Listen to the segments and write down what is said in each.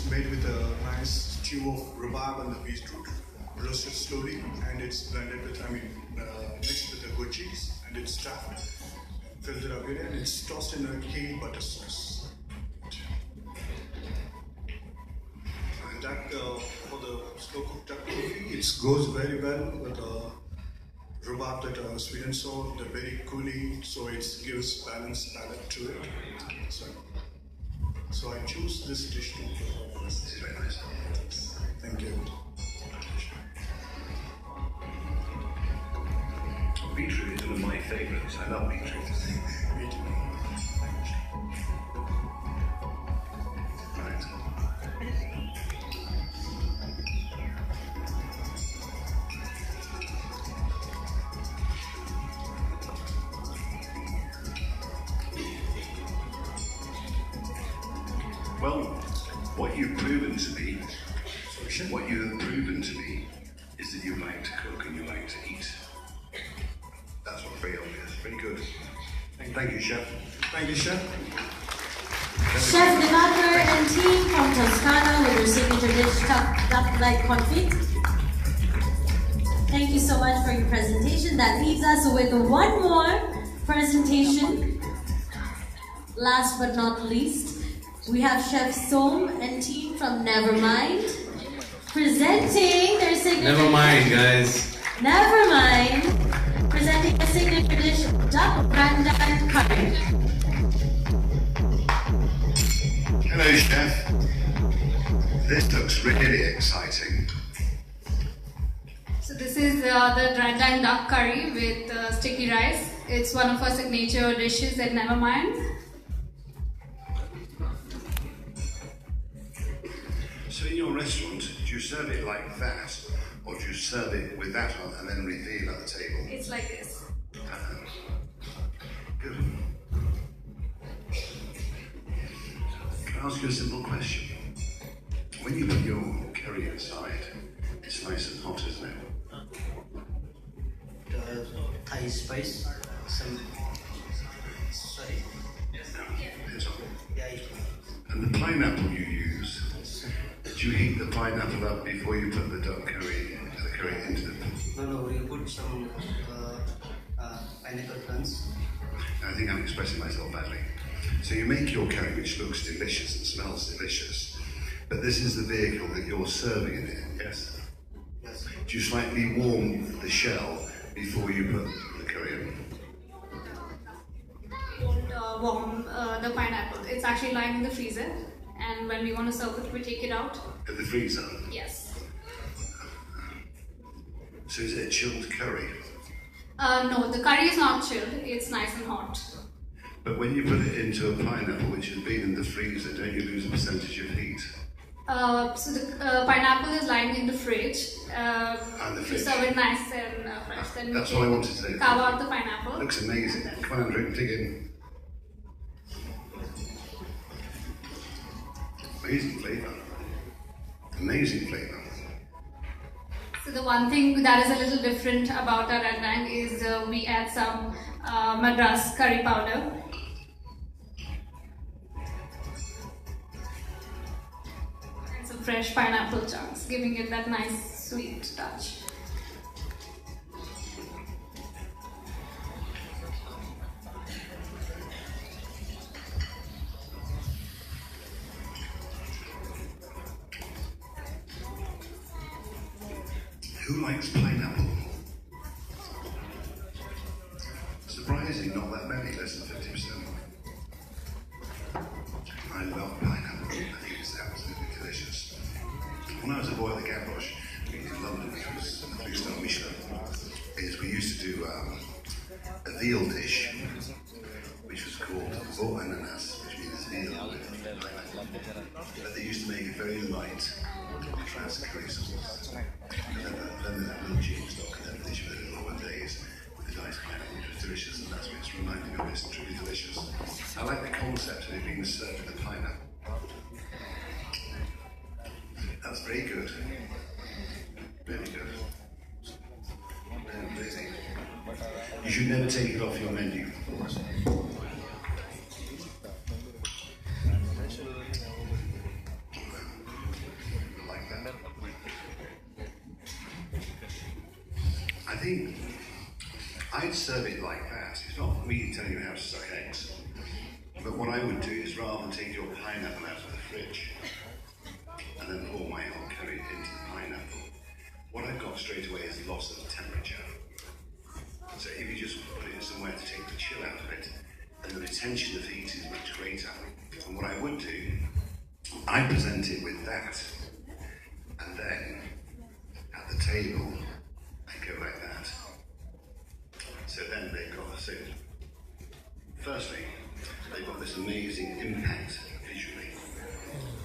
made with a nice stew of rhubarb and the beetroot, roasted slowly, and it's blended with, mixed with the goat cheese, and it's stuffed, filled it up in it, and it's tossed in a kale butter sauce. And that, for the slow cooked duck confit, it goes very well with the rhubarb, that sweet and sour, the very cooling, so it gives balanced palate to it. So I choose this dish to prepare. This is very nice. Thank you. Beetroot is one of my favourites. I love beetroot. Me too. Right. Well, what you've proven to me, is that you like to cook and you like to eat. That's what's very obvious. Very good. Thank you, Chef. Thank you, Chef. Chef Marco and team from Toscana with your signature dish, duck-like confit. Thank you so much for your presentation. That leaves us with one more presentation. Last but not least, we have Chef Som and team from Nevermind presenting their signature Nevermind, guys. Nevermind. Presenting their signature dish, duck rendang curry. Hello, Chef. This looks really exciting. So this is the rendang duck curry with sticky rice. It's one of our signature dishes at Nevermind. So in your restaurant, do you serve it like that, or do you serve it with that on and then reveal at the table? It's like this. Good. Can I ask you a simple question? When you put your curry inside, it's nice and hot, isn't it? Thai spice, some, sorry? It's hot. Yeah. And the pineapple you use, do you heat the pineapple up before you put the duck curry into the... No, we put some pineapple plants. I think I'm expressing myself badly. So you make your curry, which looks delicious and smells delicious, but this is the vehicle that you're serving it in, yes? Yes. Do you slightly warm the shell before you put the curry in? Don't warm the pineapple. It's actually lying in the freezer, and when we want to serve it, we take it out. At the freezer? Yes. So is it a chilled curry? No, the curry is not chilled. It's nice and hot. But when you put it into a pineapple which has been in the freezer, don't you lose a percentage of heat? So the pineapple is lying in the fridge. And the fridge. To serve it nice and fresh. Then That's we what I wanted to say. carve out the pineapple. Looks amazing. Come on, Andrew, dig in. Amazing flavour. Amazing flavour. So the one thing that is a little different about our rendang is we add some Madras curry powder. And some fresh pineapple chunks, giving it that nice sweet touch. Who likes pineapple? Surprising, not that many, less than 50%. I love pineapple. I think it's absolutely delicious. When I was a boy at the Gavroche in London, which was a 3-star Michelin, we used to do a veal dish, which was called veau ananas, which means veal with pineapple. But they used to make it very light, trans curry sauce. And then that little chicken stock, and then finish with it in 1 days with the diced pineapple, which was delicious, and that's what's reminding me of this, truly delicious. I like the concept of it being served with the pineapple. That's very good. Very good. Very amazing. You should never take it off your menu. think I'd serve it like that. It's not me telling you how to suck eggs. But what I would do is rather than take your pineapple out of the fridge and then pour my hot curry into the pineapple, what I've got straight away is loss of temperature. So if you just put it somewhere to take the chill out of it, then the retention of heat is much greater. And what I would do, I'd present it with that, and then at the table, I go like that. So then they've got, so firstly, they've got this amazing impact visually.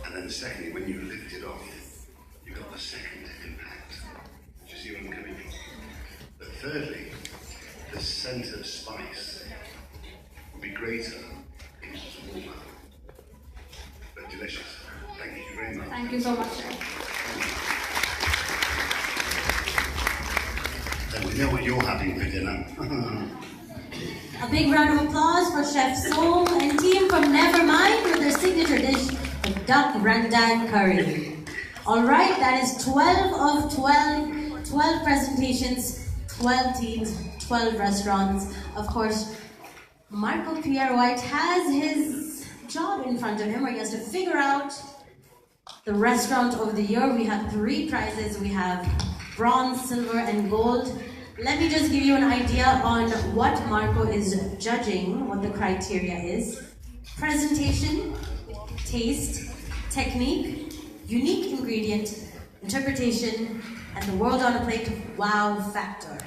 And then secondly, when you lift it off, you've got the second impact. Do you see where I'm coming from? But thirdly, the scent of spice will be greater in the warmer. But delicious. Thank you very much. Thank you so much, Chef. Then we know what you're having for dinner. A big round of applause for Chef Som and team from Nevermind with their signature dish, the duck rendang curry. All right, that is 12 of 12 presentations, 12 teams, 12 restaurants. Of course, Marco Pierre White has his job in front of him where he has to figure out the restaurant of the year. We have 3 prizes. We have bronze, silver, and gold. Let me just give you an idea on what Marco is judging, what the criteria is. Presentation, taste, technique, unique ingredient, interpretation, and the world on a plate wow factor.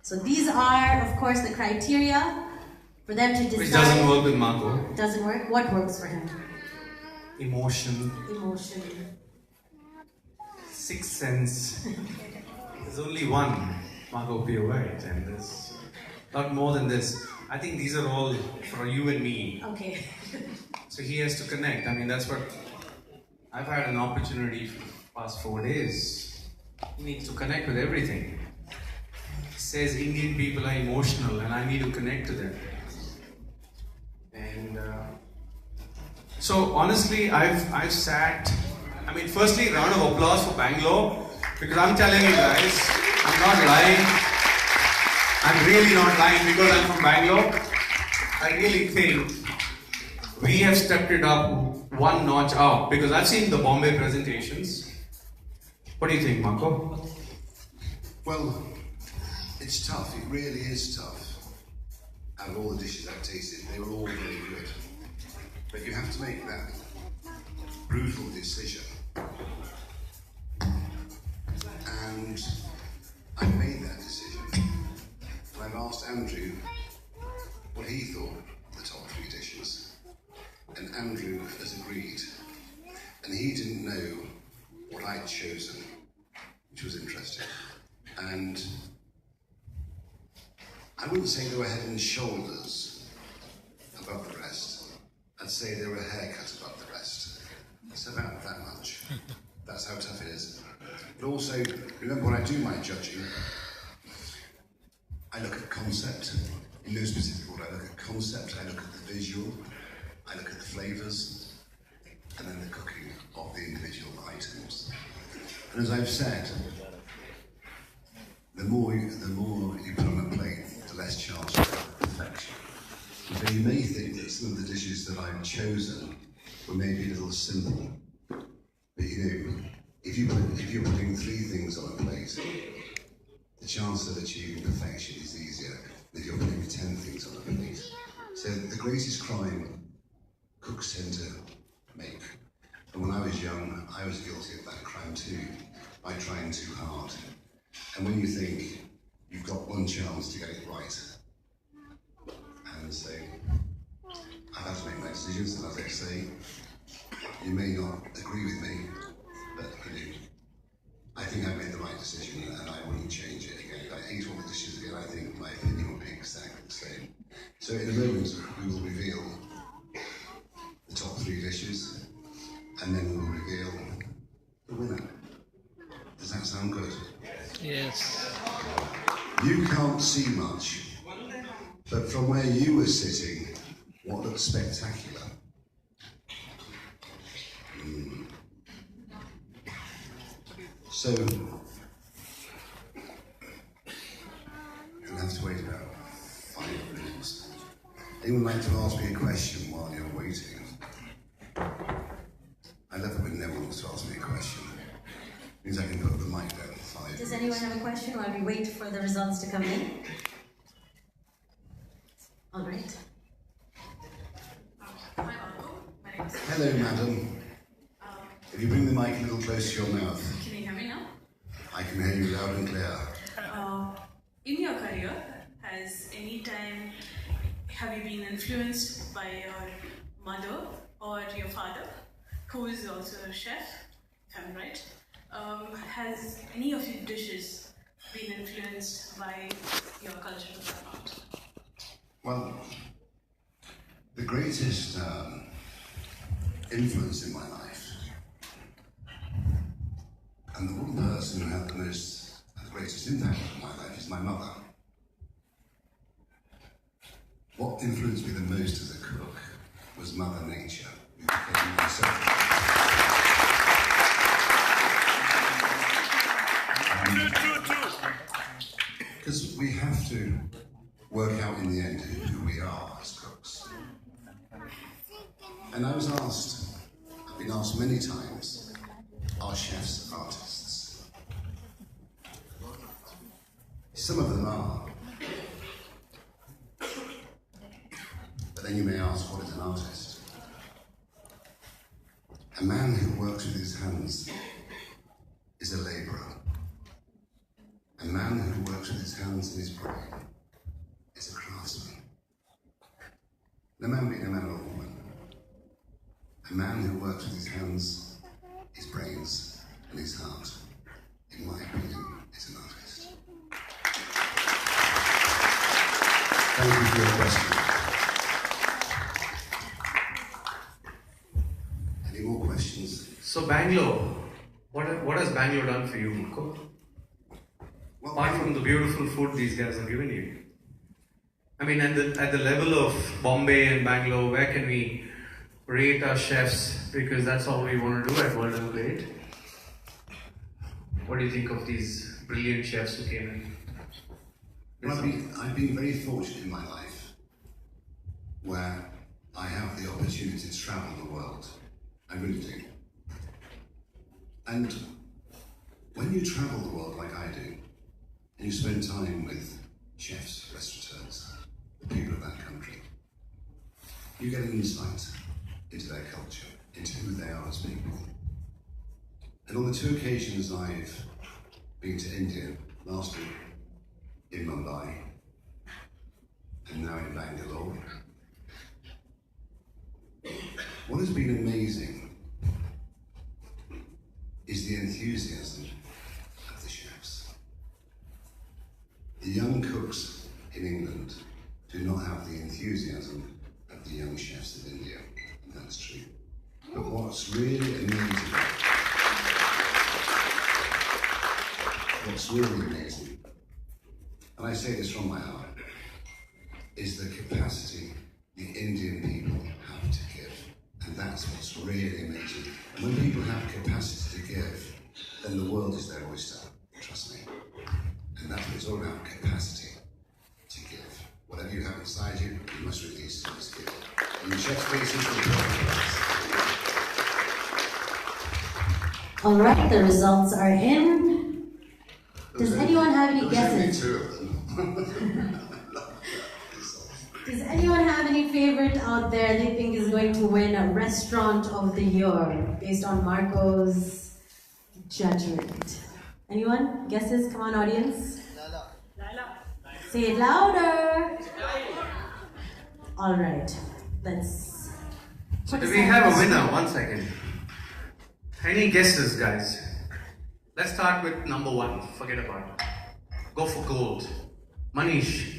So these are, of course, the criteria for them to decide. Which doesn't work with Marco. Doesn't work? What works for him? Emotion. Emotion. Sixth sense. There's only one Marco Pierre White, and there's not more than this. I think these are all for you and me. Okay. So he has to connect. I mean, that's what I've had an opportunity for the past 4 days. He needs to connect with everything. He says Indian people are emotional, and I need to connect to them. And so honestly, I've sat. I mean, firstly, round of applause for Bangalore, because I'm telling you guys, I'm not lying. I'm really not lying because I'm from Bangalore. I really think we have stepped it up one notch up, because I've seen the Bombay presentations. What do you think, Marco? Well, it's tough. It really is tough. Out of all the dishes I've tasted, they were all very good. But you have to make that brutal decision. And I made that decision. And I've asked Andrew what he thought of the top 3 dishes. And Andrew has agreed. And he didn't know what I'd chosen, which was interesting. And I wouldn't say they were head and shoulders above the rest. I'd say they were a haircut above the rest. It's about that much. That's how tough it is. But also, remember when I do my judging, I look at concept. In no specific order, I look at concept, I look at the visual, I look at the flavours, and then the cooking of the individual items. And as I've said, the more you put on a plate, the less chance you have of perfection. So you may think that some of the dishes that I've chosen were maybe a little simple, but you know, if you're putting 3 things on a plate, the chance of achieving perfection is easier than if you're putting 10 things on a plate. So the greatest crime cooks tend to make. And when I was young, I was guilty of that crime too, by trying too hard. And when you think you've got one chance to get it right, and so I've had to make my decisions, and as I say, you may not agree with me, but you know, I think I made the right decision and I wouldn't change it again. If I ate all the dishes again, I think my opinion would be exactly the same. So in a moment, we will reveal the top 3 dishes, and then we will reveal the winner. Does that sound good? Yes. You can't see much, but from where you were sitting, what looks spectacular? So, Anyone like to ask me a question while you're waiting? I love it when no one wants to ask me a question. It means I can put the mic down 5 Does minutes. anyone have a question while we wait for the results to come in? All right. Hi Marco, my name is. Hello, madam. If you bring the mic a little close to your mouth, Can you hear me now? I can hear you loud and clear. In your career, have you been influenced by your mother or your father, who is also a chef, if I'm right? Has any of your dishes been influenced by your culture or not? Well, the greatest influence in my life, and the one person who had the greatest impact on my life is my mother. What influenced me the most as a cook was Mother Nature, who became myself. Because we have to work out in the end who we are as cooks. And I was asked, I've been asked many times, are chefs artists? Some of them are. But then you may ask, what is an artist? A man who works with his hands is a labourer. A man who works with his hands and his brain is a craftsman. No man being a man or a woman. A man who works with his hands, his brains, and his heart, in my opinion, is an artist. Thank you for your question. Any more questions? So Bangalore, what has Bangalore done for you, Marco? Well, Apart from the beautiful food these guys have given you. I mean, at the level of Bombay and Bangalore, where can we rate our chefs? Because that's all we want to do at World of Great. What do you think of these brilliant chefs who came in? Well, I've been very fortunate in my life where I have the opportunity to travel the world. I really do. And when you travel the world like I do, and you spend time with chefs, restaurateurs, the people of that country, you get an insight into their culture, into who they are as people. And on the 2 occasions I've been to India, last week in Mumbai, and now in Bangalore, what has been amazing is the enthusiasm of the chefs. The young cooks in England do not have the enthusiasm of the young chefs of India, and that's true. But what's really amazing, and I say this from my heart, is the capacity the Indian people have to give. And that's what's really amazing. And when people have capacity to give, then the world is their oyster, trust me. And that's what it's all about, capacity to give. Whatever you have inside you, you must release, you must give it. And the chef's places will be perfect. All right, the results are in. Does anyone have any guesses? There was only 2 of them. Does anyone have any favorite out there they think is going to win a restaurant of the year based on Marco's judgment? Anyone? Guesses? Come on, audience. Lala. Say it louder. All right, let's. So do we have a winner? 1 second. Any guesses, guys? Let's start with number 1. Forget about it. Go for gold. Manish.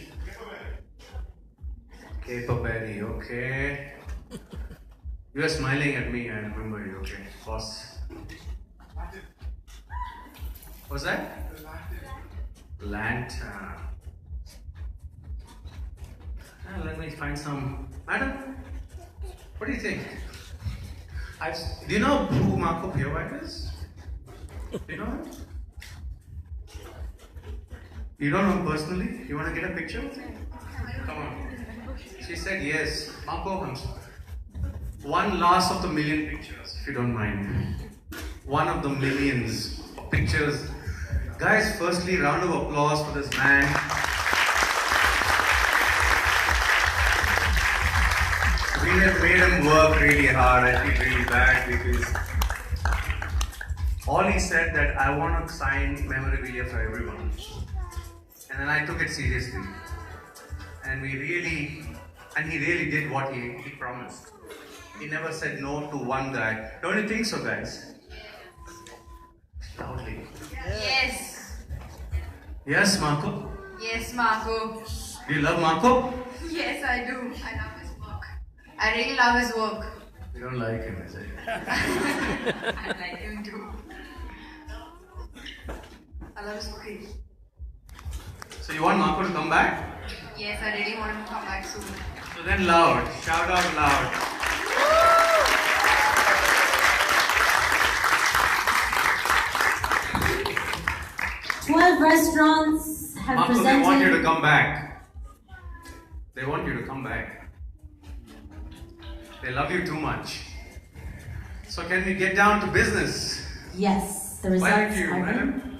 Capability, okay. You are smiling at me, I remember you, okay. Boss. What's that? Lantern. Let me find some. Madam, what do you think? Do you know who Marco Pierre White is? Do you know him? You don't know him personally? You want to get a picture with him? Come on. She said yes. Marco, one last of the million pictures, if you don't mind. One of the millions of pictures. Guys, firstly, round of applause for this man. We have made him work really hard. I feel really bad because all he said that I want to sign memorabilia for everyone. And then I took it seriously. And he really did what he promised. He never said no to one guy. Don't you think so, guys? Loudly. Yes. Yes, Marco? Yes, Marco. Do you love Marco? Yes, I do. I love his work. I really love his work. You don't like him, is it? I like him too. I love his cooking. So you want Marco to come back? Yes, I really want him to come back soon. So then loud. Shout out loud. 12 restaurants have Marco, presented. they want you to come back. They want you to come back. They love you too much. So can we get down to business? Yes, the results Thank you, are in. madam.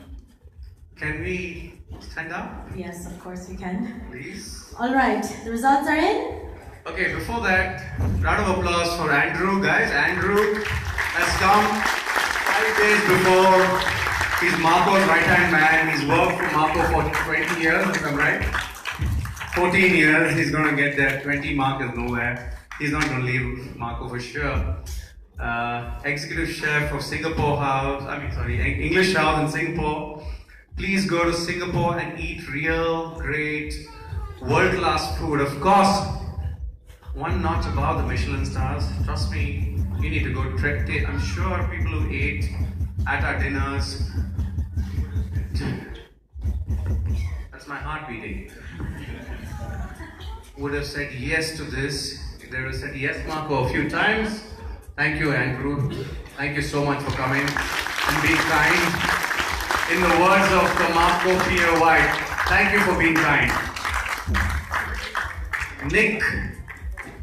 Can we stand up, Yes, of course we can. please? All right, the results are in. Okay, before that, round of applause for Andrew, guys. Andrew has come 5 days before. He's Marco's right-hand man. He's worked for Marco for 20 years, if I'm right. 14 years, he's going to get there. 20 mark is nowhere. He's not going to leave Marco for sure. Executive chef of Singapore House, English House in Singapore. Please go to Singapore and eat real, great, world-class food. Of course, one notch above the Michelin stars. Trust me, you need to go trek it. I'm sure people who ate at our dinners, that's my heart beating, would have said yes to this. They would have said yes, Marco, a few times. Thank you, Andrew. Thank you so much for coming and being kind. In the words of the Marco Pierre White, thank you for being kind. Nick,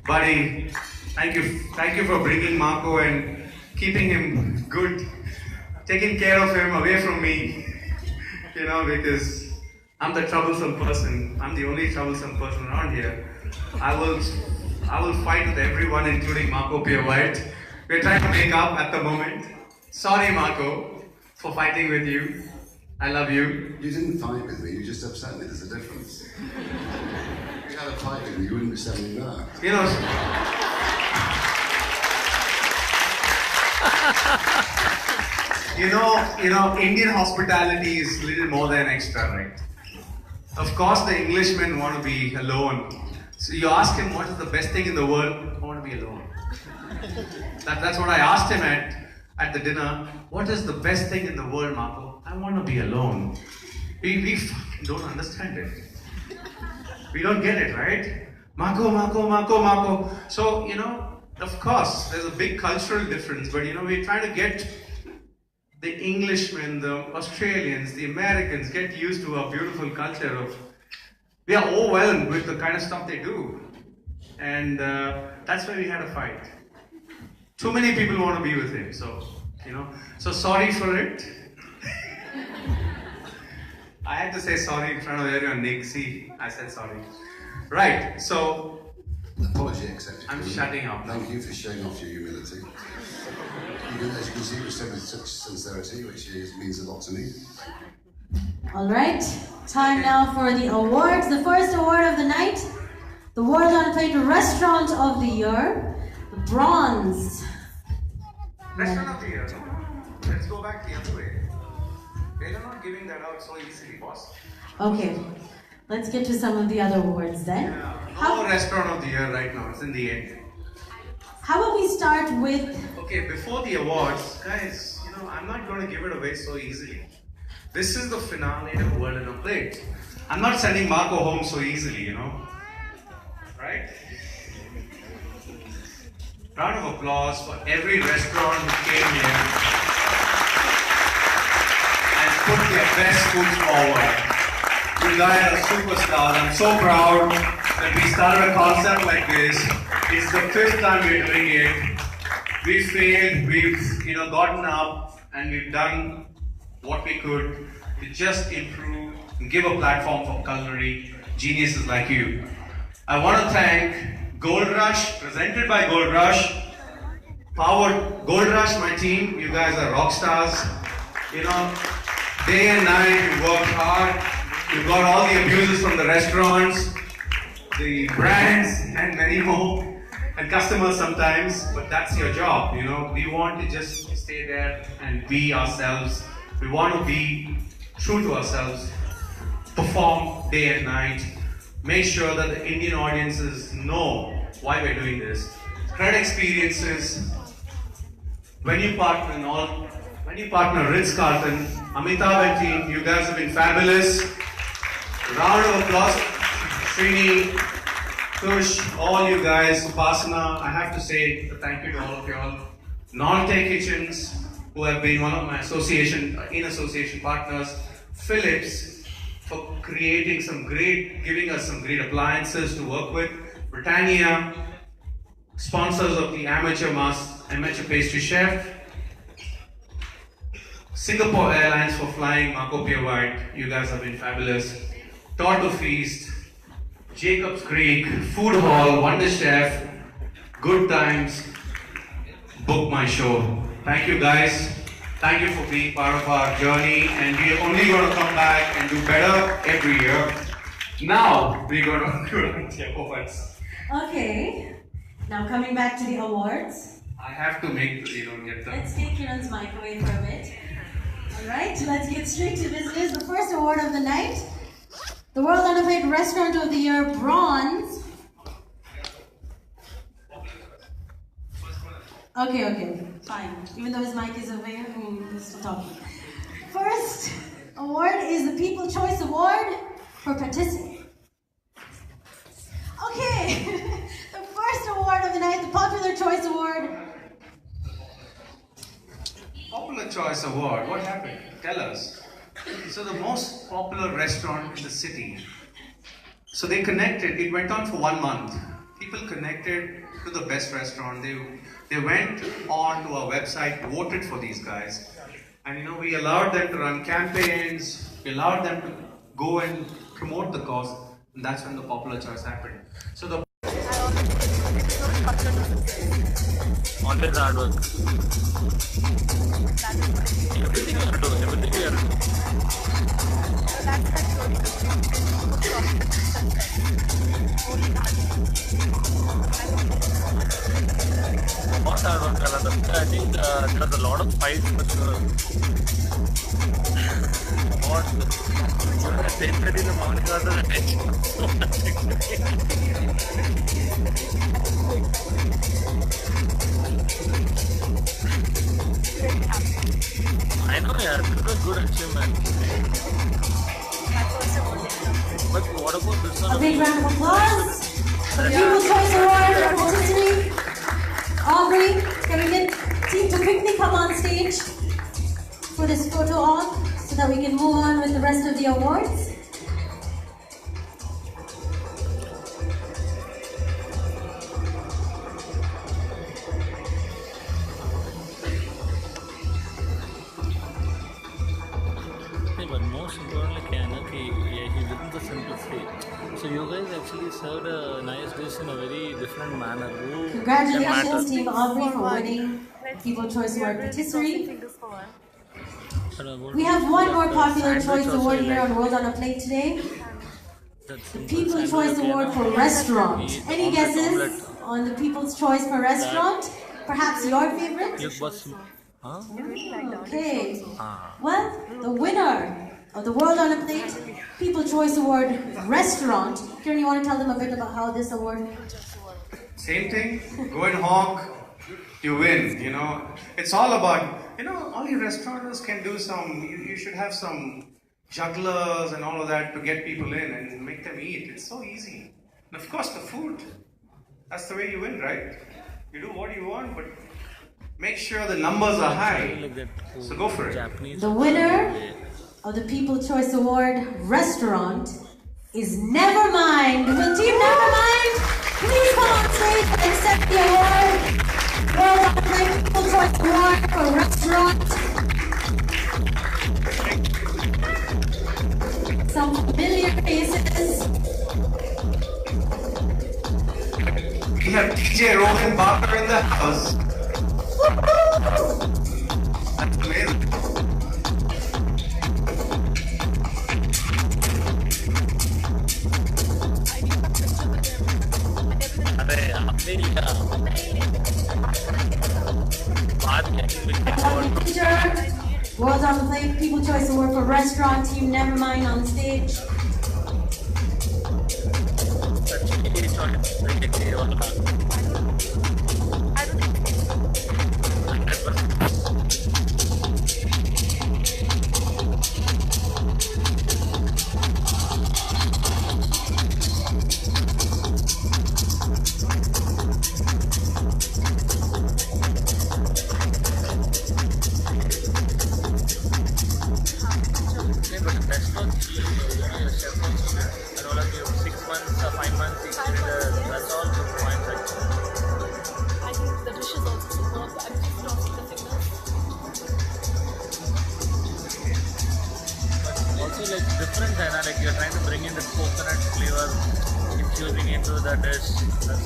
buddy, thank you for bringing Marco and keeping him good, taking care of him away from me, because I'm the troublesome person. I'm the only troublesome person around here. I will fight with everyone, including Marco Pierre White. We're trying to make up at the moment. Sorry, Marco, for fighting with you. I love you. You didn't fight with me, you just upset me. There's a difference. If you had a fight with me, you wouldn't be saying that. Indian hospitality is a little more than extra, right? Of course, the Englishmen want to be alone. So you ask him, what is the best thing in the world? I want to be alone. That's what I asked him at the dinner. What is the best thing in the world, Marco? I want to be alone. We fucking don't understand it. We don't get it, right? Marco. So, of course, there's a big cultural difference, but we're trying to get the Englishmen, the Australians, the Americans get used to our beautiful culture of, we are overwhelmed with the kind of stuff they do. And that's why we had a fight. Too many people want to be with him, so sorry for it. I had to say sorry in front of everyone. Nick, see, I said sorry. Right, so Apology accepted. I'm shutting up. Thank you for showing off your humility. As you can see, it was said with such sincerity, which means a lot to me. All right, time now for the awards. The first award of the night, the World on Plate Restaurant of the Year, the Bronze. Restaurant of the Year. Let's go back the other way. They're not giving that out so easily, boss. Okay, let's get to some of the other awards then. No Restaurant of the Year right now, it's in the end. How about we start with... Okay, before the awards, guys, I'm not going to give it away so easily. This is the finale of World on a Plate. I'm not sending Marco home so easily, Right? Round of applause for every restaurant who came here and put their best foot forward. You guys are superstars. I'm so proud. that we started a concept like this. It's the 5th time we're doing it. We failed, we've gotten up and we've done what we could to just improve and give a platform for culinary geniuses like you. I want to thank Gold Rush, presented by Gold Rush, powered Gold Rush, my team. You guys are rock stars. Day and night you worked hard. You got all the abuses from the restaurants, the brands, and many more. And customers sometimes, but that's your job, We want to just stay there and be ourselves. We want to be true to ourselves, perform day and night, make sure that the Indian audiences know why we're doing this. Great experiences. When you partner Ritz Carlton, Amitabh and team, you guys have been fabulous. Round of applause, Srini, Tush, all you guys, Upasana. I have to say thank you to all of you all. Non-Tech Kitchens, who have been one of my association partners. Philips, for giving us some great appliances to work with. Britannia, sponsors of the amateur pastry chef. Singapore Airlines for flying Marco Pierre White. You guys have been fabulous. Torto Feast, Jacob's Creek, Food Hall, Wonder Chef, Good Times, Book My Show. Thank you guys. Thank you for being part of our journey, and we're only going to come back and do better every year. Now we're going to do the awards. Okay. Now coming back to the awards. I have to make get the. Let's take Kiran's mic away for a bit. Alright, let's get straight to business. The first award of the night. The World on a Plate Restaurant of the Year, Bronze. Okay, fine. Even though his mic is over here, he's still talking. First award is the People Choice Award for Patisserie. Okay, the first award of the night, the Popular Choice Award. Popular Choice Award, what happened? Tell us. So the most popular restaurant in the city. So they connected, it went on for 1 month. People connected to the best restaurant. They went on to our website, voted for these guys. And we allowed them to run campaigns, we allowed them to go and promote the cause. And that's when the Popular Choice happened. So the always hard work. Everything you have to do, everything you have to do. What hard work, I think there's a lot of fights, but what? At 10:30 in the morning, I was I know, yeah, this was a good achievement. But what about this one? A big round of applause for the People's Choice Award for Patisserie. Aubrey, can we get team to quickly come on stage for this photo op so that we can move on with the rest of the awards? But most importantly, he did the simplicity. So you guys actually served a nice dish in a very different manner. Congratulations, Team Aubrey, for winning People's Choice Award Patisserie. We have one more Popular Choice Award here on World on a Plate today. The People's Choice Award for Restaurant. Any guesses on the People's Choice for Restaurant? Perhaps your favorite? Huh? Okay. Well, the winner of the World on a Plate People's Choice Award Restaurant. Kiran, you want to tell them a bit about how this award? Same thing. Go and honk, you win. It's all about. All your restaurateurs can do some. You should have some jugglers and all of that to get people in and make them eat. It's so easy. And of course, the food. That's the way you win, right? You do what you want, but make sure the numbers are high. So go for it. The winner of the People's Choice Award Restaurant is Nevermind. Will Team Nevermind please come on stage and accept the award? World Online People Choice Award for Restaurant. Some familiar faces. We have DJ Rohan Barker in the house. That's amazing. World on the Plate People Choice Award for Restaurant. Team Nevermind on stage. Different dynamic. You're trying to bring in the coconut flavor, infusing into the dish. That's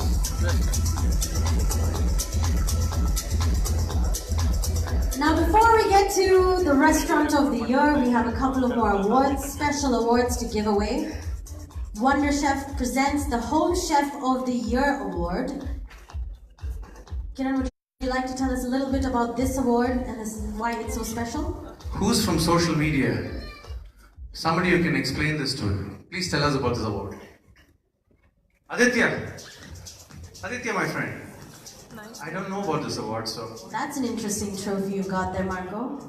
Now, before we get to the Restaurant of the Year, we have a couple of more awards, special awards to give away. Wonder Chef presents the Home Chef of the Year Award. Kiran, would you like to tell us a little bit about this award and why it's so special? Who's from social media? Somebody who can explain this to me. Please tell us about this award. Aditya, my friend. I don't know about this award, so. That's an interesting trophy you've got there, Marco.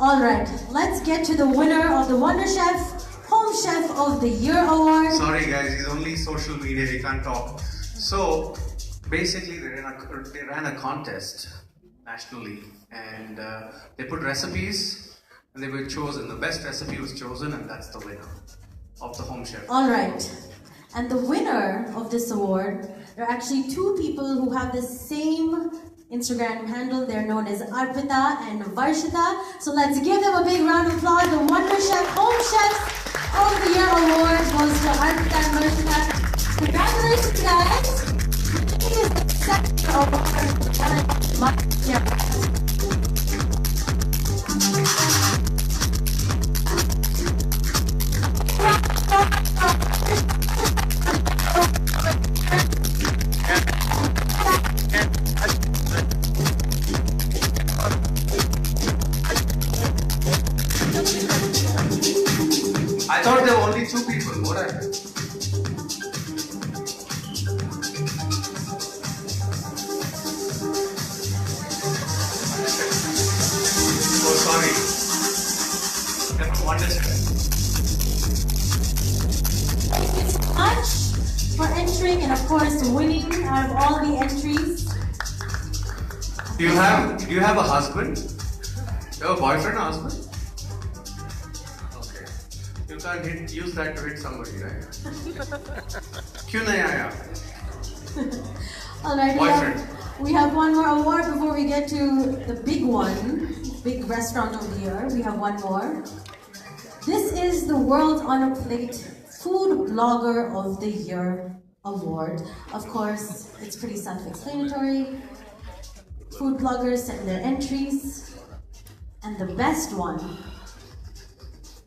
All right, let's get to the winner of the Wonder Chef Home Chef of the Year Award. Sorry guys, he's only social media, he can't talk. So, basically they ran a contest nationally and they put recipes and they were chosen. The best recipe was chosen and that's the winner of the Home Chef. All right, and the winner of this award, there are actually two people who have the same Instagram handle. They're known as Arpita and Varshita. So let's give them a big round of applause. The Wonder Chef Home Chefs of the Year Award goes to Arpita and Varshita. Congratulations, guys! This is the second award. I thought there were only two people. What happened? Oh, sorry. Never Wonder Chef. Thank you so much for entering and of course winning out of all the entries. Do you have a husband? You have a boyfriend or husband? Okay. You can't use that to hit somebody, right? Kyun nahi aaya? All right, Boyfriend. we have one more award before we get to the big one, big restaurant of the year. We have one more. This is the World on a Plate Food Blogger of the Year Award. Of course, it's pretty self-explanatory. Food bloggers send their entries. And the best one,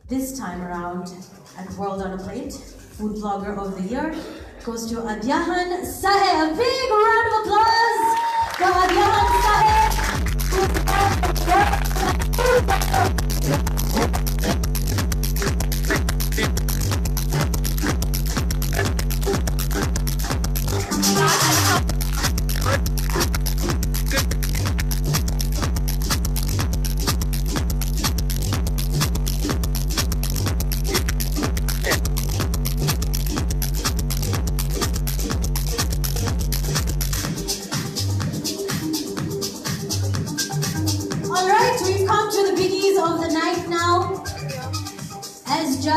this time around at World on a Plate, Food Blogger of the Year, goes to Adyahan Sahe. A big round of applause for Adyahan Sahe, who's Food Blogger.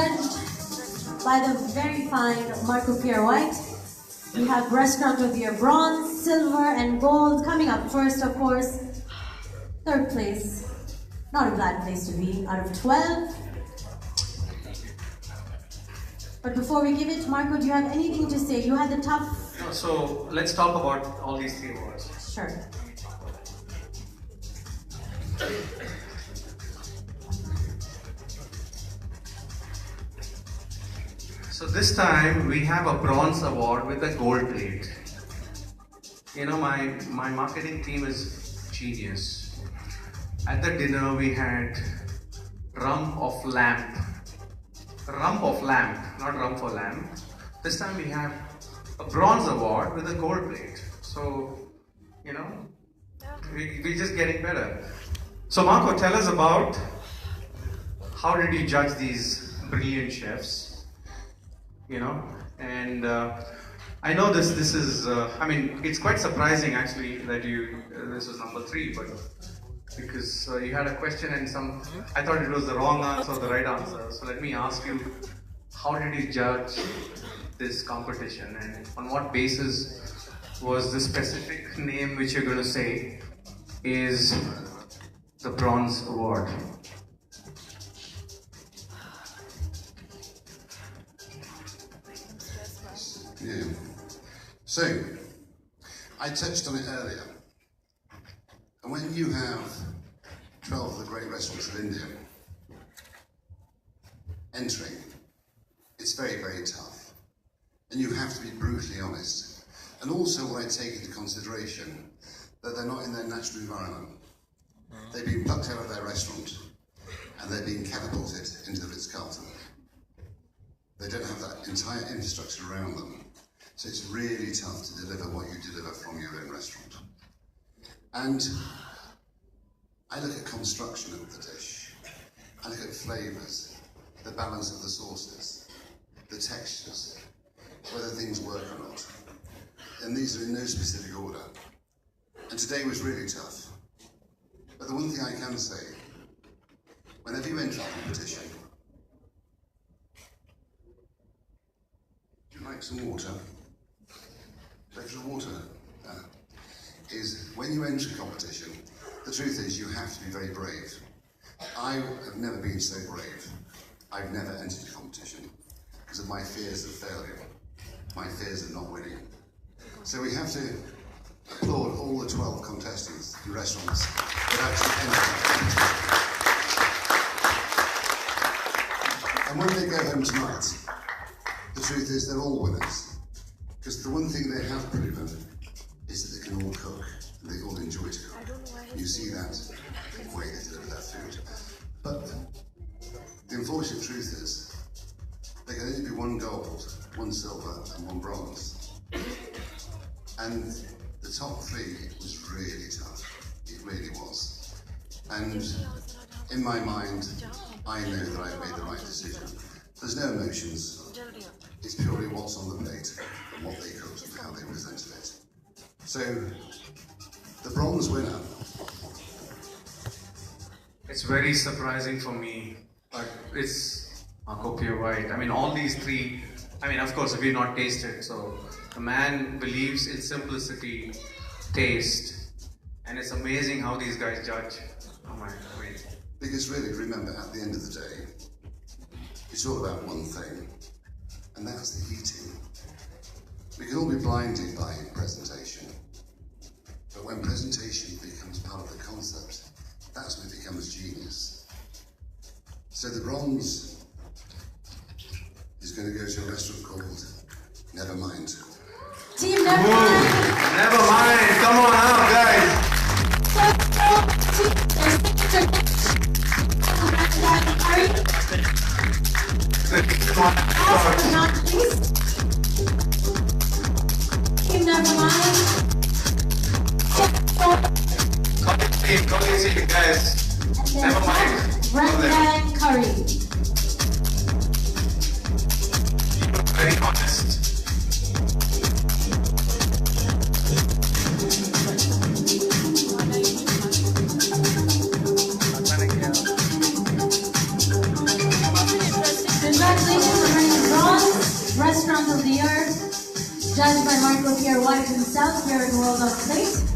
judged by the very fine Marco Pierre White. We have Restaurant of the Year Bronze, Silver, and Gold. Coming up first, of course, third place. Not a bad place to be, out of 12. But before we give it, Marco, do you have anything to say? You had the tough... So let's talk about all these 3 awards. Sure. So this time we have a bronze award with a gold plate. You know, my marketing team is genius. At the dinner we had rum of lamp. Rum of lamp, not rum for lamp. This time we have a bronze award with a gold plate. So, you know, we're just getting better. So Marco, tell us about how did you judge these brilliant chefs? You know, and I know this is, I mean, it's quite surprising actually that this was number 3, but because you had a question and I thought it was the wrong answer or the right answer. So let me ask you, how did you judge this competition and on what basis was the specific name which you're going to say is the bronze award? Yeah. So, I touched on it earlier. And when you have 12 of the great restaurants of India entering, it's very, very tough. And you have to be brutally honest. And also what I take into consideration, that they're not in their natural environment. They've been plucked out of their restaurant and they're being catapulted into the Ritz Carlton. They don't have that entire infrastructure around them. So it's really tough to deliver what you deliver from your own restaurant. And I look at construction of the dish. I look at flavours, the balance of the sauces, the textures, whether things work or not. And these are in no specific order. And today was really tough. But the one thing I can say, whenever you enter a competition, would you like some water? Extra water? Is when you enter a competition, the truth is you have to be very brave. I have never been so brave. I've never entered a competition because of my fears of failure, my fears of not winning. So we have to applaud all the 12 contestants in restaurants that actually entered. And when they go home tonight, the truth is they're all winners. Because the one thing they have proven is that they can all cook, and they all enjoy to cook. You see that in the way they deliver their food. But the unfortunate truth is, there can only be 1 gold, 1 silver, and 1 bronze. And the top 3 was really tough. It really was. And in my mind, I know that I've made the right decision. There's no emotions. It's purely what's on the plate and what they cooked and how they presented it. So, the bronze winner. It's very surprising for me, but it's Marco Pierre White. I mean, all these 3, I mean, of course, we've not tasted, so the man believes in simplicity, taste, and it's amazing how these guys judge. Oh my, wait. Because really, remember, at the end of the day, it's all about one thing, and that's the eating. We can all be blinded by presentation, but when presentation becomes part of the concept, that's when it becomes genius. So the bronze is going to go to a restaurant called Nevermind. Team Nevermind! Nevermind! Come on out, guys! Last but not least, Team Nevermind. Come easy, guys. Nevermind. Rendang curry. Very honest. Restaurant of the Year, judged by Marco Pierre White himself here in World of Plate.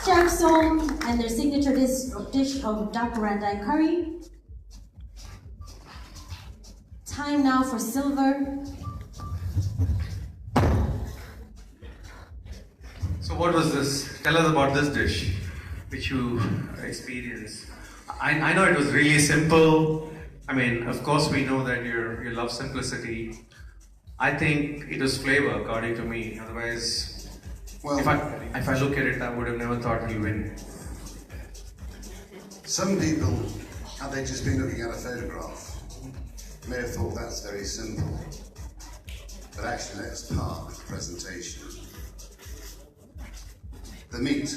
Chef Som and their signature dish of duck rendang curry. Time now for silver. So what was this? Tell us about this dish, which you experienced. I know it was really simple. I mean, of course we know that you love simplicity. I think it was flavor, according to me. Otherwise, well, if I look at it, I would have never thought he'll win. Some people, had they just been looking at a photograph, may have thought that's very simple. But actually, let's park the presentation. The meat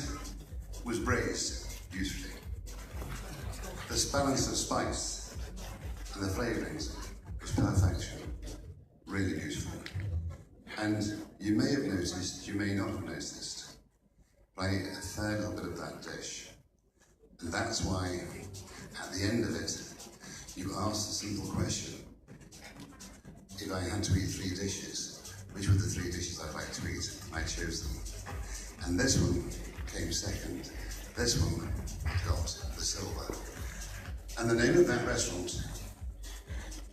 was braised beautifully. The balance of spice and the flavourings was perfection. Really beautiful. And you may have noticed, you may not have noticed, but I ate a fair little bit of that dish. And that's why, at the end of it, you asked a simple question. If I had to eat 3 dishes, which were the 3 dishes I'd like to eat? I chose them. And this one came second. This one got the silver. And the name of that restaurant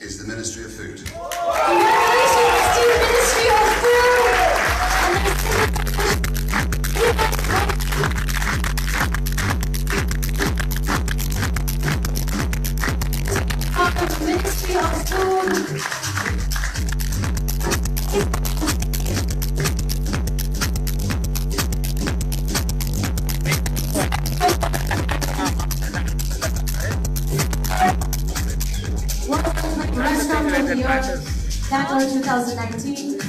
is the Ministry of Food. Congratulations to the Ministry of Food! Ministry of Food. Restaurant of the Year, Bangalore 2019.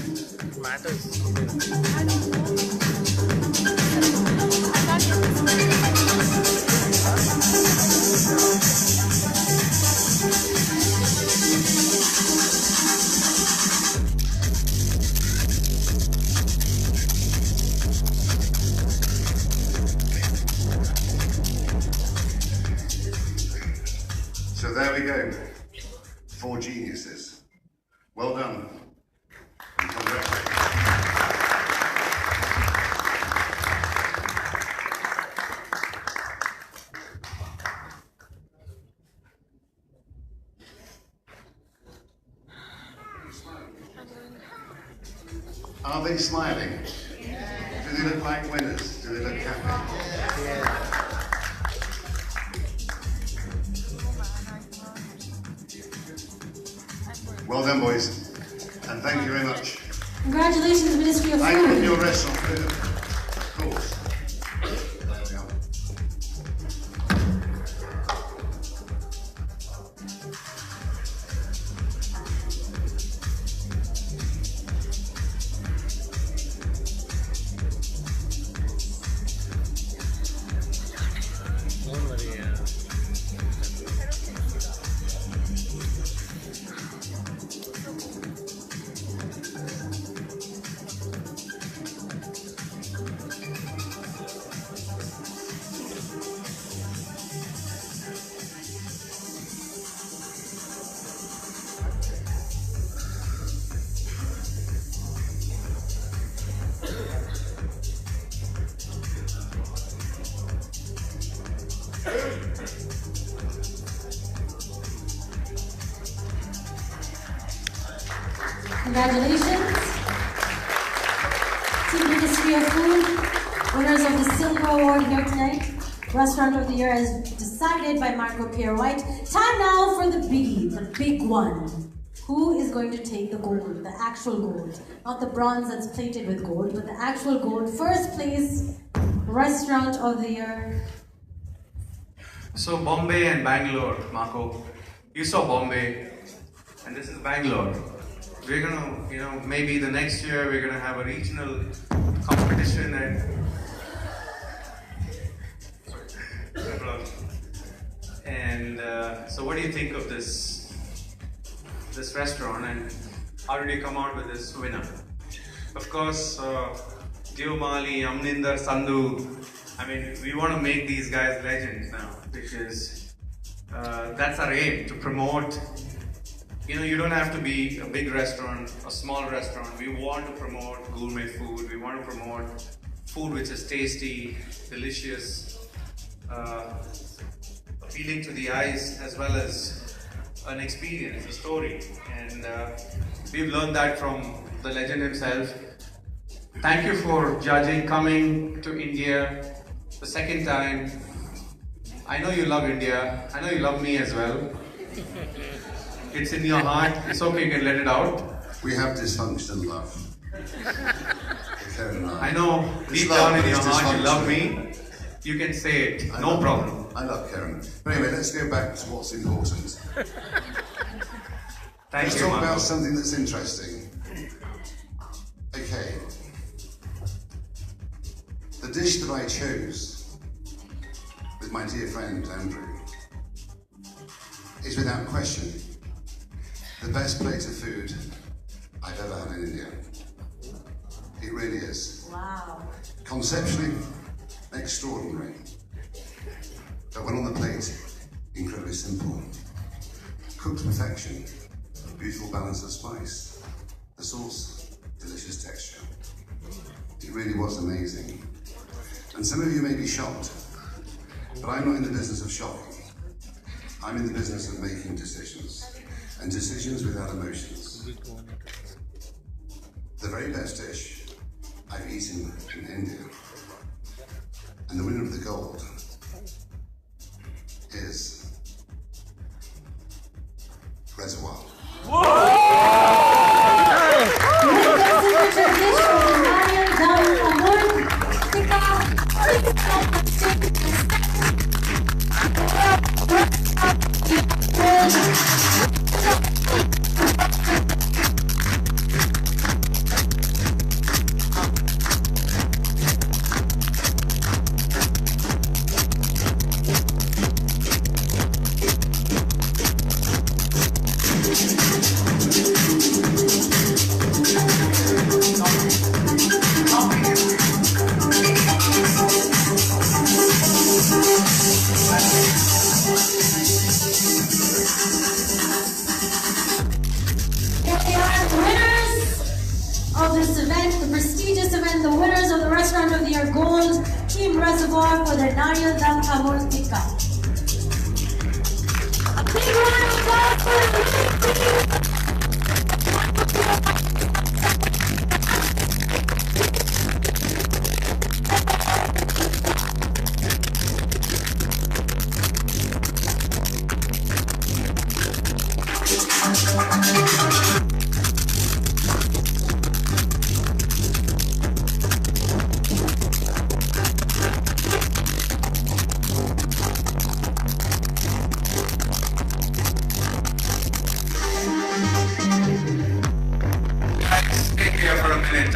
So there we go. 4 geniuses. Well done. And congratulations. Are they smiling? Do they look like winners? Do they look happy? Well done, boys, and thank you very much. Congratulations, Ministry of Food. I open your restaurant, of course. Congratulations to the Ministry of Food, winners of the Silver Award here tonight. Restaurant of the Year as decided by Marco Pierre White. Time now for the biggie, the big one. Who is going to take the gold, the actual gold? Not the bronze that's plated with gold, but the actual gold. First place, Restaurant of the Year. So Bombay and Bangalore, Marco. You saw Bombay, and this is Bangalore. we're gonna, maybe the next year we're gonna have a regional competition and so what do you think of this restaurant, and how did you come out with this winner? Of course, Diomali, Amninder, Sandhu, I mean, we want to make these guys legends now, because that's our aim, to promote. You don't have to be a big restaurant, a small restaurant. We want to promote gourmet food. We want to promote food which is tasty, delicious, appealing to the eyes, as well as an experience, a story. And we've learned that from the legend himself. Thank you for judging, coming to India the second time. I know you love India. I know you love me as well. It's in your heart. It's okay, you can let it out. We have dysfunction, love. Karen and I. I know deep down in your heart you love me. You can say it. No problem. I love Karen. But anyway, let's go back to what's important. Let's talk about something that's interesting. Okay. The dish that I chose with my dear friend Andrew is without question the best plate of food I've ever had in India. It really is. Wow. Conceptually, extraordinary. But when on the plate, incredibly simple. Cooked to perfection, beautiful balance of spice. The sauce, delicious texture. It really was amazing. And some of you may be shocked, but I'm not in the business of shocking. I'm in the business of making decisions, and decisions without emotions. The very best dish I've eaten in India, and the winner of the gold, is Reservoir. For the Nariyal Dam Khamur Tikka. A big round of applause for the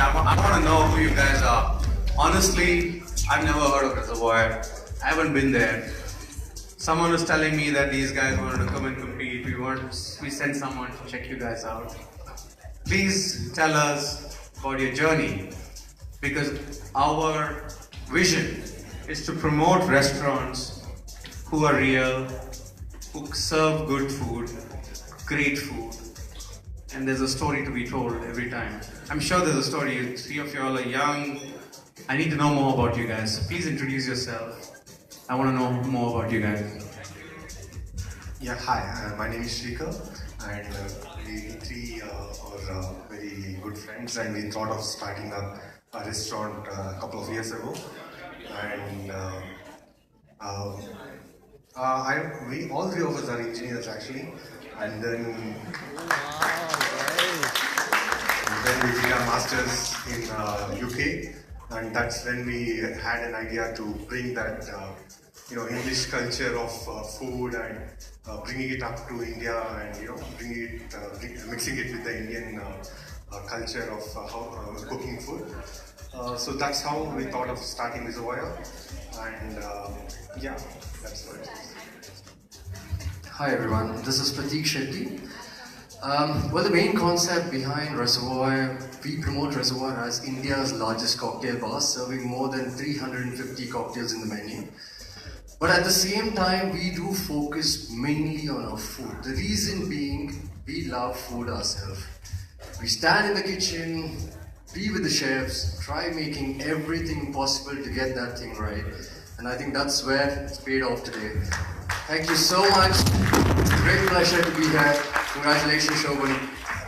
I want to know who you guys are. Honestly, I've never heard of Reservoir. I haven't been there. Someone was telling me that these guys wanted to come and compete. We sent someone to check you guys out. Please tell us about your journey, because our vision is to promote restaurants who are real, who serve good food, great food. And there's a story to be told every time. I'm sure there's a story. Three of you all are young. I need to know more about you guys. So please introduce yourself. I want to know more about you guys. Yeah, hi. My name is Shrikar, and we three are very good friends, and we thought of starting a restaurant a couple of years ago. And we all three of us are engineers actually, and then we did our masters in UK, and that's when we had an idea to bring that English culture of food and bringing it up to India and mixing it with the Indian culture of cooking food. So that's how we thought of starting Reservoir, and yeah, that's what it is. Hi everyone, this is Pratik Shetty. Well, the main concept behind Reservoir, we promote Reservoir as India's largest cocktail bar, serving more than 350 cocktails in the menu. But at the same time, we do focus mainly on our food. The reason being, we love food ourselves. We stand in the kitchen, be with the chefs, try making everything possible to get that thing right. And I think that's where it's paid off today. Thank you so much. Great pleasure to be here. Congratulations, Shobhan.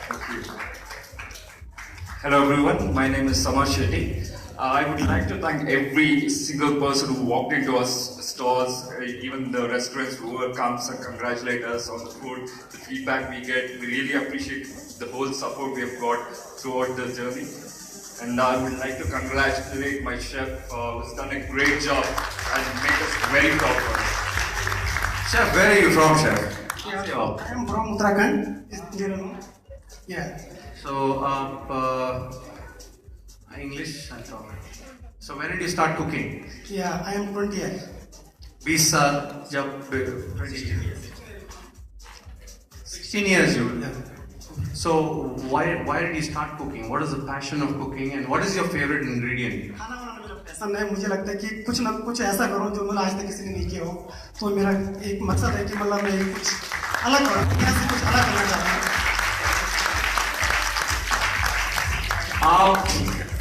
Thank you. Hello everyone, my name is Samar Shetty. I would like to thank every single person who walked into our stores, even the restaurants who comes and congratulate us on the food, the feedback we get. We really appreciate the whole support we have got throughout the journey. And I would like to congratulate my chef who's done a great job and make us very proud of us. Chef, where are you from, Chef? Yeah, I am from Uttarakhand. Yeah. So, English and talk. So, when did you start cooking? Yeah, I am 20 years. 20 साल जब 16 years you. Yeah. So why did you start cooking? What is the passion of cooking and what is your favorite ingredient? खाना बनाना मेरा passion है. मुझे लगता है कि कुछ ना कुछ ऐसा करूं जो मतलब आज तक किसी ने नहीं किया हो. तो मेरा एक मकसद है कि मतलब मैं कुछ अलग करूं. ऐसे कुछ अलग करना चाहता हूं. आप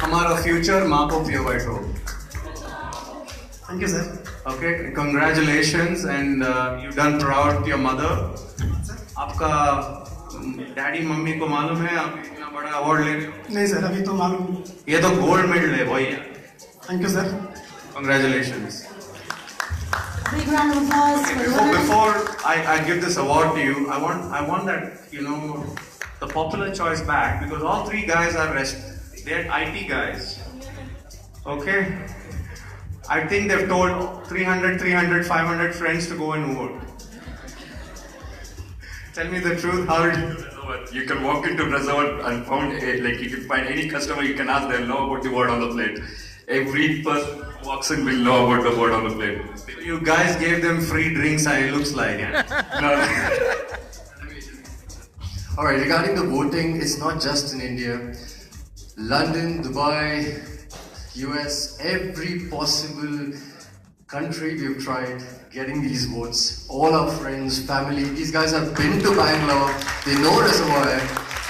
हमारा फ्यूचर मार्को पियर वाइट हो. Thank you, sir. Okay, congratulations and you've done proud your mother. आपका डैडी मम्मी को मालूम है आप इतना बड़ा अवार्ड ले रहे हो? नहीं सर, अभी तो मालूम नहीं. ये तो गोल्ड मेडल है भाई. Thank you, sir. Congratulations. Big round of applause for the winner. Before I give this award to you, I want that the popular choice back because all three guys are they're IT guys. Okay. I think they've told 300, 500 friends to go and vote. Tell me the truth, how did you do that? You can walk into Reservoir and you can find any customer, you can ask, they'll know about the word on the plate. Every person who walks in will know about the word on the plate. You guys gave them free drinks, it looks like. No. Alright, regarding the voting, it's not just in India. London, Dubai, US, every possible country we've tried getting these votes. All our friends, family, these guys have been to Bangalore, they know Reservoir,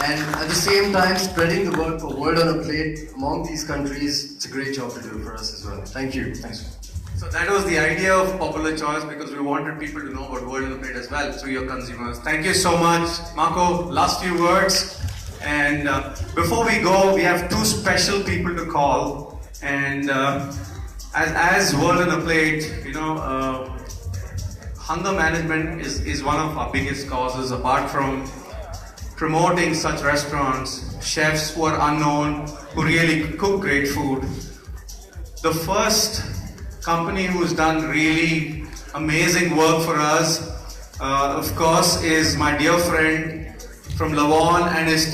and at the same time spreading the word on a plate among these countries. It's a great job to do for us as well. Thank you. Thanks. So that was the idea of popular choice because we wanted people to know about word on the plate as well through your consumers. Thank you so much. Marco, last few words. And before we go, we have two special people to call. And as word on the plate, hunger management is one of our biggest causes apart from promoting such restaurants, chefs who are unknown, who really cook great food. The first company who's done really amazing work for us, of course, is my dear friend from Lavon and his team.